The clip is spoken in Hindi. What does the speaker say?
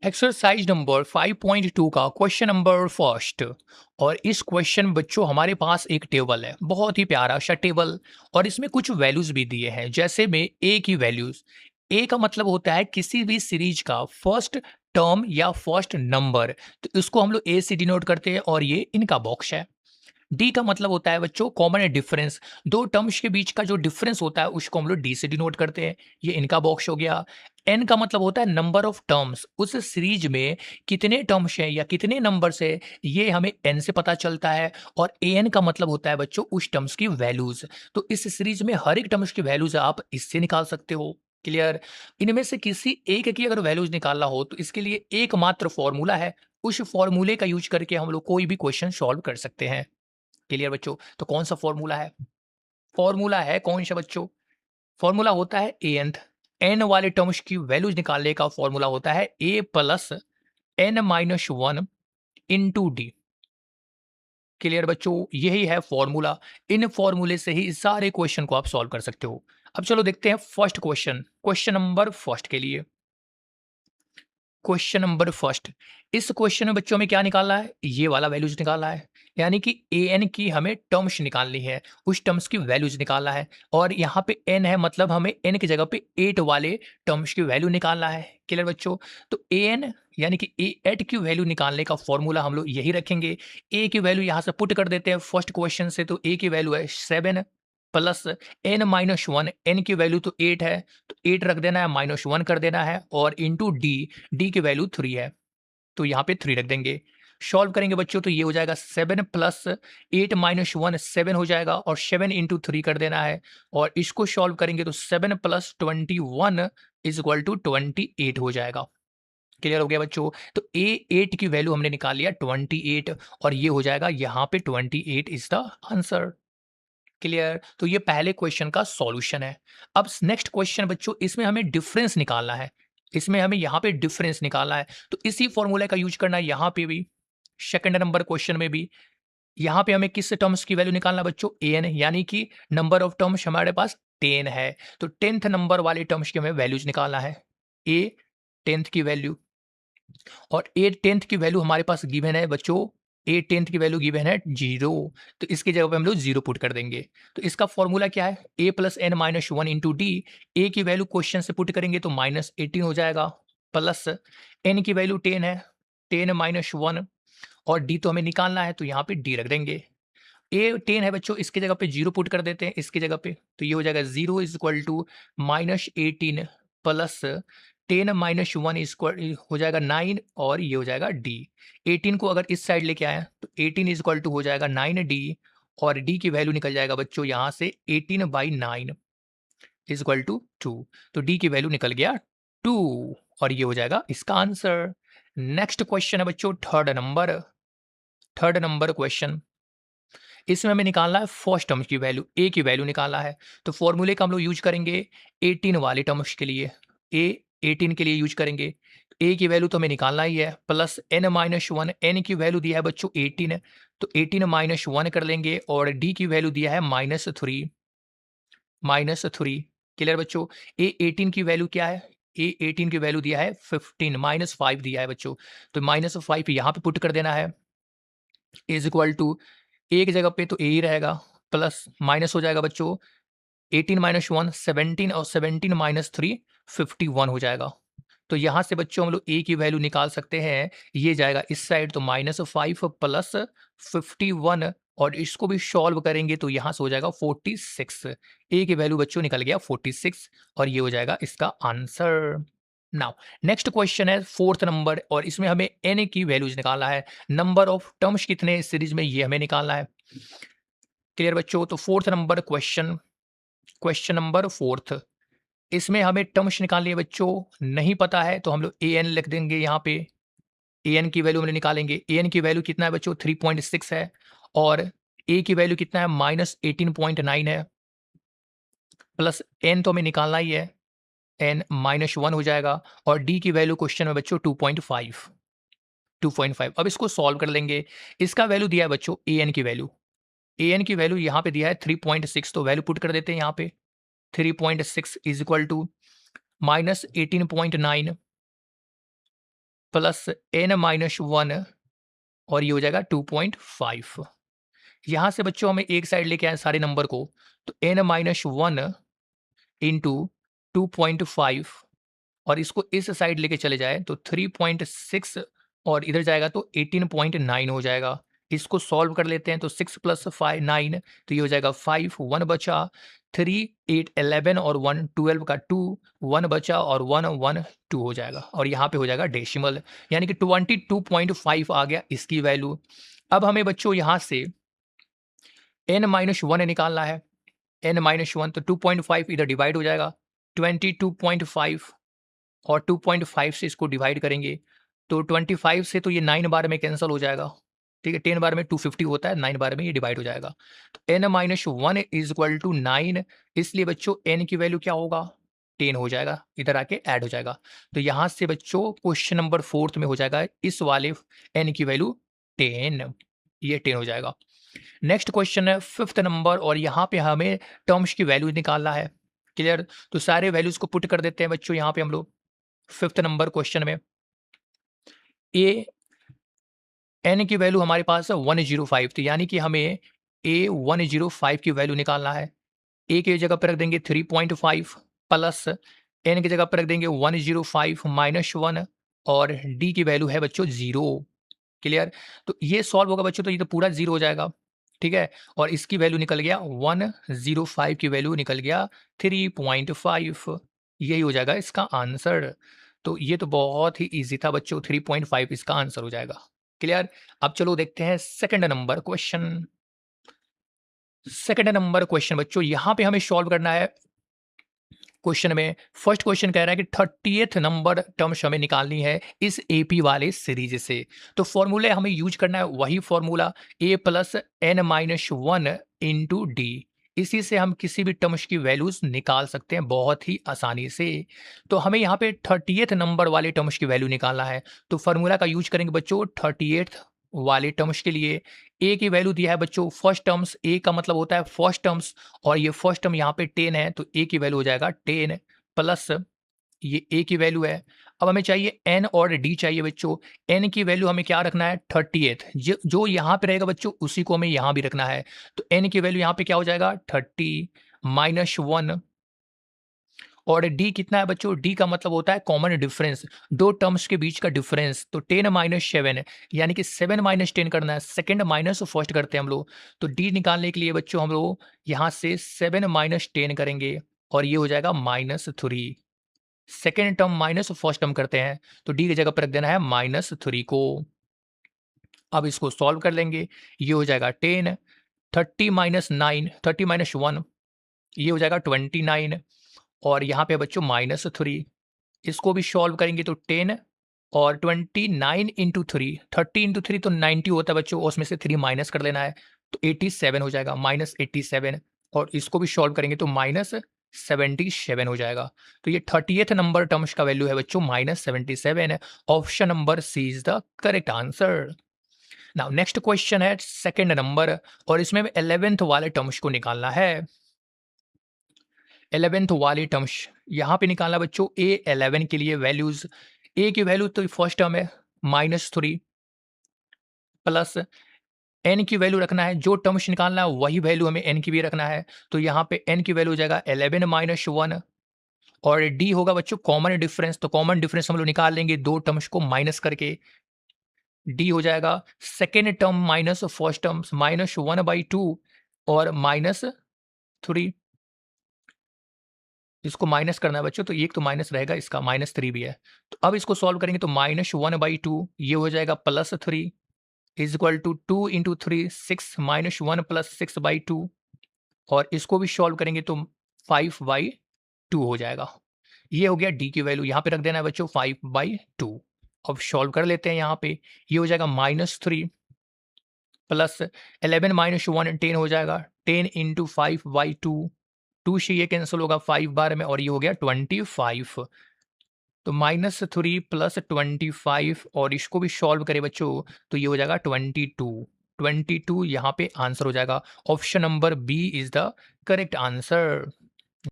एक्सरसाइज नंबर 5.2 का क्वेश्चन नंबर फर्स्ट। और इस क्वेश्चन बच्चों हमारे पास एक टेबल है, बहुत ही प्यारा सा टेबल। और इसमें कुछ वैल्यूज भी दिए हैं, जैसे में ए की वैल्यूज। ए का मतलब होता है किसी भी सीरीज का फर्स्ट टर्म या फर्स्ट नंबर। तो इसको हम लोग ए से डिनोट करते हैं और ये इनका बॉक्स है। डी का मतलब होता है बच्चों कॉमन डिफरेंस, दो टर्म्स के बीच का जो डिफरेंस होता है उसको हम लोग डी से डिनोट करते हैं, ये इनका बॉक्स हो गया। एन का मतलब होता है नंबर ऑफ टर्म्स, उस सीरीज में कितने टर्म्स हैं या कितने नंबर्स है, ये हमें एन से पता चलता है। और ए एन का मतलब होता है बच्चों उस टर्म्स की वैल्यूज। तो इस सीरीज में हर एक टर्म्स की वैल्यूज आप इससे निकाल सकते हो। क्लियर। इनमें से किसी एक की अगर वैल्यूज निकालना हो तो इसके लिए एकमात्र फॉर्मूला है, उस फॉर्मूले का यूज करके हम लोग कोई भी क्वेश्चन सॉल्व कर सकते हैं। क्लियर बच्चों। तो कौन सा फॉर्मूला है? फॉर्मूला है कौन सा बच्चों? फॉर्मूला होता है ए एन। एन वाले टर्म्स की वैल्यूज निकालने का फॉर्मूला होता है A plus N minus one into D. Clear बच्चों, यही है फॉर्मूला। इन फॉर्मूले से ही इस सारे क्वेश्चन को आप सॉल्व कर सकते हो। अब चलो देखते हैं first question, question number first के लिए। Question number first. इस क्वेश्चन में बच्चों में क्या निकालना है? ये वाला वैल्यूज निकालना है, यानी कि ए एन की हमें टर्म्स निकालनी है, उस टर्म्स की वैल्यूज निकालना है। और यहाँ पे एन है, मतलब हमें एन की जगह पे 8 वाले टर्म्स की वैल्यू निकालना है। क्लियर बच्चों। तो ए एन यानी कि ए एट की वैल्यू निकालने का फॉर्मूला हम लोग यही रखेंगे। ए की वैल्यू यहाँ से पुट कर देते हैं फर्स्ट क्वेश्चन से, तो ए की वैल्यू है 7 plus N minus one. N की वैल्यू तो 8 है, तो 8 रख देना है, माइनस वन कर देना है, और इंटू डी। डी की वैल्यू 3 है, तो यहाँ पे 3 रख देंगे। सॉल्व करेंगे बच्चों तो ये हो जाएगा 7 प्लस 8 माइनस वन 7 हो जाएगा, और 7 इंटू 3 कर देना है। और इसको सॉल्व करेंगे तो 7 प्लस 21 इज इक्वल टू 28 हो जाएगा। क्लियर हो गया बच्चों। तो ए 8 की वैल्यू हमने निकाल लिया 28, और ये हो जाएगा यहाँ पे 28 इज द आंसर। क्लियर। तो ये पहले क्वेश्चन का सॉल्यूशन है। अब नेक्स्ट क्वेश्चन बच्चों, इसमें हमें डिफरेंस निकालना है। इसमें हमें यहाँ पे डिफरेंस निकालना है, तो इसी फॉर्मूले का यूज करना है यहाँ पे भी, सेकंड नंबर क्वेश्चन में भी। यहाँ पे हमें किस टर्म्स की वैल्यू निकालना है बच्चों? ए एन, यानी कि नंबर ऑफ टर्म्स हमारे पास 10 है, तो 10th नंबर वाले टर्म्स की हमें वैल्यूज निकालना है। ए 10th की वैल्यू, और ए 10th की वैल्यू हमारे पास गिवन है बच्चों, ए 10th की वैल्यू गिवन है 0। तो इसकी जगह पे हम लोग 0 पुट कर देंगे। तो इसका फॉर्मूला क्या है? A plus N minus one into D. A की वैल्यू क्वेश्चन से पुट करेंगे तो माइनस 18 हो जाएगा, प्लस एन की वैल्यू 10 है, 10 माइनस वन, और डी तो हमें निकालना है, तो यहाँ पे डी रख देंगे। ए 10 है बच्चों, इसकी जगह पे 0 पुट कर देते हैं इसकी जगह पे, तो ये हो जाएगा 0 is equal to minus 18 plus 10 minus one equal हो जाएगा 9, और ये हो जाएगा डी। 18 को अगर इस साइड लेके आए तो 18 इज इक्वल टू हो जाएगा 9 डी, और डी की वैल्यू निकल जाएगा बच्चों यहाँ से 18/9 इज इक्वल टू 2। तो डी की वैल्यू निकल गया 2, और ये हो जाएगा इसका आंसर। नेक्स्ट क्वेश्चन है बच्चों थर्ड नंबर क्वेश्चन। इसमें हमें निकालना है फर्स्ट टर्म की वैल्यू, ए की वैल्यू निकालना है। तो फॉर्मूले का हम लोग यूज करेंगे 18 वाले टर्म्स के लिए, ए 18 के लिए यूज करेंगे। ए की वैल्यू तो हमें निकालना ही है, plus N minus one. N की वैल्यू दिया है बच्चों 18, तो 18 माइनस वन कर लेंगे, और डी की वैल्यू दिया है -3। क्लियर बच्चों। ए 18 की वैल्यू क्या है? ए 18 की वैल्यू दिया है 15, -5 दिया है बच्चों, तो -5 यहाँ पे पुट कर देना है, इज इक्वल टू ए की जगह पे तो ए ही रहेगा, प्लस माइनस हो जाएगा बच्चों 18 माइनस वन 17, और 17 माइनस 3 51 हो जाएगा। तो यहाँ से बच्चों हम लोग ए की वैल्यू निकाल सकते हैं, ये जाएगा इस साइड, तो -5 प्लस 51, और इसको भी सॉल्व करेंगे तो यहाँ से हो जाएगा 46। ए की वैल्यू बच्चों निकल गया 46, और ये हो जाएगा इसका आंसर। नाउ नेक्स्ट क्वेश्चन है फोर्थ नंबर, और इसमें हमें एन की वैल्यूज निकालना है। नंबर ऑफ टर्म्स कितने इस सीरीज में, ये हमें निकालना है। क्लियर बच्चों। तो fourth number question, question number fourth, इसमें हमें टर्म्स निकालनी है बच्चों। नहीं पता है तो हम लोग ए एन लिख देंगे यहाँ पे। ए एन की वैल्यू हम लोग निकालेंगे। ए एन की वैल्यू कितना है बच्चों? 3.6 है, और ए की वैल्यू कितना है? -18.9 है, प्लस एन तो हमें निकालना ही है, एन -1 हो जाएगा, और डी की वैल्यू क्वेश्चन में बच्चों 2.5। अब इसको सॉल्व कर लेंगे। इसका वैल्यू दिया है बच्चों ए एन की वैल्यू, ए एन की वैल्यू यहाँ पे दिया है 3.6, तो वैल्यू पुट कर देते हैं यहाँ पे। 3.6 is equal to -18.9 plus n-1 और ये हो जाएगा 2.5। यहाँ से बच्चों हमें एक साइड लेके आए सारे नंबर को, तो n-1 इंटू 2.5 और इसको इस साइड लेके चले जाए तो 3.6 और इधर जाएगा तो 18.9 हो जाएगा। इसको सॉल्व कर लेते हैं तो 6 + 5 9, तो ये हो जाएगा 5, 1 बचा, 3 8 11 और 1 12 का 2, 1 बचा और 1 1 2 हो जाएगा और यहाँ पे हो जाएगा डेसिमल, यानी कि 22.5 आ गया इसकी वैल्यू। अब हमें बच्चों यहाँ से n-1 निकालना है। n-1 तो 2.5 इधर डिवाइड हो जाएगा, 22.5 और 2.5 से इसको डिवाइड करेंगे तो 25 से तो ये 9 बार में कैंसिल हो जाएगा। ठीक है, 10 बार में 250 होता है, 9 बार में ये डिवाइड हो जाएगा। तो n-1 इज इक्वल टू 9, इसलिए बच्चों n की वैल्यू क्या होगा, 10 हो जाएगा, इधर आके ऐड हो जाएगा। तो यहाँ से बच्चों क्वेश्चन नंबर 4 में हो जाएगा इस वाले n की वैल्यू 10, ये 10 हो जाएगा। नेक्स्ट क्वेश्चन है 5th नंबर और यहाँ पे हमें टर्म्स की वैल्यू निकालना है। क्लियर, तो सारे वैल्यूज को पुट कर देते हैं बच्चों यहाँ पे हम लोग 5th नंबर क्वेश्चन में। ए एन की वैल्यू हमारे पास है 105, तो यानी कि हमें ए 105 की वैल्यू निकालना है। ए की जगह पर रख देंगे 3.5 प्लस एन की जगह पर रख देंगे 105 माइनस 1 और डी की वैल्यू है बच्चों 0। क्लियर, तो ये सॉल्व होगा बच्चों तो ये तो पूरा 0 हो जाएगा। ठीक है, और इसकी वैल्यू निकल गया 105 की वैल्यू निकल गया 3.5, यही हो जाएगा इसका आंसर। तो ये तो बहुत ही इजी था बच्चों, 3.5 इसका आंसर हो जाएगा। क्लियर, अब चलो देखते हैं second number question. Second number question बच्चों यहाँ पे हमें सॉल्व करना है। क्वेश्चन में फर्स्ट क्वेश्चन कह रहा है कि 30th नंबर टर्म्स हमें निकालनी है इस एपी वाले सीरीज से। तो फॉर्मूले हमें यूज करना है वही formula a + n-1 into D. इसी से हम किसी भी टर्म्स की वैल्यूज निकाल सकते हैं बहुत ही आसानी से। तो हमें यहाँ पे 30th नंबर वाले टर्म्स की वैल्यू निकालना है, तो फॉर्मूला का यूज करेंगे बच्चों 38th वाले टर्म्स के लिए। ए की वैल्यू दिया है बच्चों फर्स्ट टर्म्स, ए का मतलब होता है फर्स्ट टर्म्स और ये फर्स्ट टर्म यहाँ पे 10 है, तो ए की वैल्यू हो जाएगा 10 प्लस ये ए की वैल्यू है। अब हमें चाहिए एन और डी चाहिए बच्चों। एन की वैल्यू हमें क्या रखना है 38, जो यहाँ पे रहेगा बच्चों उसी को हमें यहाँ भी रखना है। तो एन की वैल्यू यहाँ पे क्या हो जाएगा 30 माइनस 1 और डी कितना है बच्चों, डी का मतलब होता है कॉमन डिफरेंस, दो टर्म्स के बीच का डिफरेंस। तो 10 माइनस 7 यानी कि 7 माइनस 10 करना है, सेकंड माइनस फर्स्ट करते हैं हम लोग। तो डी निकालने के लिए बच्चों हम लोग यहाँ से 7 माइनस 10 करेंगे और ये हो जाएगा -3। Second term minus first term करते हैं तो डी की जगह पर रख देना है -3 को। अब इसको सॉल्व कर लेंगे, ये हो जाएगा 10, 30 माइनस 9, 30 माइनस 1 ये हो जाएगा 29 और यहाँ पे बच्चों -3। इसको भी सॉल्व करेंगे तो 10 और 29 इंटू 3, 30 इंटू 3 तो 90 होता है बच्चों, और उसमें से 3 माइनस कर लेना है तो 87 हो जाएगा, -87। और इसको भी सॉल्व करेंगे तो -77 हो जाएगा। तो ये 30th नंबर टर्म्स का वैल्यू है बच्चों -77। Option number C is the correct answer. Now next question है सेकंड नंबर और इसमें 11th वाले टर्म्स को निकालना है। 11th वाले टर्म्स यहाँ पे निकालना बच्चों। A11 के लिए वैल्यूज, ए की वैल्यू तो फर्स्ट टर्म है -3 प्लस एन की वैल्यू रखना है, जो टर्म्स निकालना है वही वैल्यू हमें एन की भी रखना है। तो यहाँ पे एन की वैल्यू हो जाएगा 11 माइनस 1 और डी होगा बच्चों कॉमन डिफरेंस, तो कॉमन डिफरेंस हम लोग निकाल लेंगे दो टर्म्स को माइनस करके। डी हो जाएगा second term minus first terms -1/2 और -3। इसको माइनस करना है बच्चों तो एक तो माइनस रहेगा, इसका -3 भी है। तो अब इसको सॉल्व करेंगे तो -1/2 ये हो जाएगा +3 इज इक्वल टू 2 इंटू 3 6 -1 + 6/2 और इसको भी सॉल्व करेंगे तो 5/2 हो जाएगा। ये हो गया डी की वैल्यू, यहाँ पे रख देना है बच्चों 5/2। अब सॉल्व कर लेते हैं यहाँ पे, ये हो जाएगा -3 प्लस 11 माइनस 1 10 हो जाएगा, 10 इंटू 5/2, 2 से ये कैंसिल होगा 5 बार में और ये हो गया 25। तो -3 प्लस 25 और इसको भी सॉल्व करें बच्चों तो ये हो जाएगा 22 यहाँ पे आंसर हो जाएगा। Option number B is the correct answer.